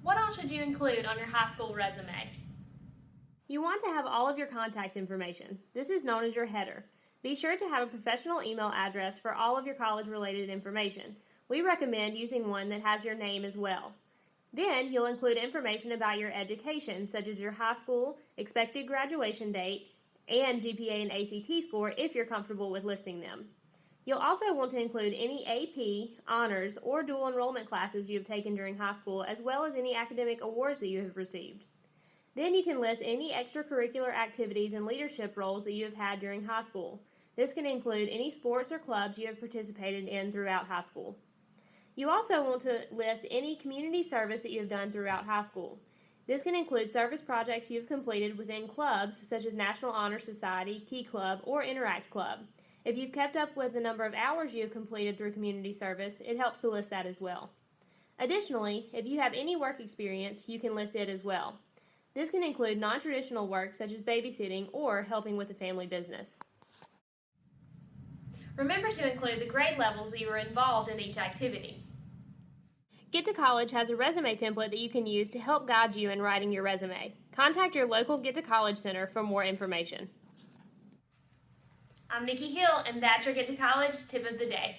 What else should you include on your high school resume? You want to have all of your contact information. This is known as your header. Be sure to have a professional email address for all of your college-related information. We recommend using one that has your name as well. Then you'll include information about your education, such as your high school, expected graduation date, and GPA and ACT score if you're comfortable with listing them. You'll also want to include any AP, honors, or dual enrollment classes you have taken during high school, as well as any academic awards that you have received. Then you can list any extracurricular activities and leadership roles that you have had during high school. This can include any sports or clubs you have participated in throughout high school. You also want to list any community service that you have done throughout high school. This can include service projects you have completed within clubs such as National Honor Society, Key Club, or Interact Club. If you've kept up with the number of hours you have completed through community service, it helps to list that as well. Additionally, if you have any work experience, you can list it as well. This can include non-traditional work such as babysitting or helping with a family business. Remember to include the grade levels that you were involved in each activity. Get2College has a resume template that you can use to help guide you in writing your resume. Contact your local Get2College Center for more information. I'm Nikki Hill, and that's your Get2College tip of the day.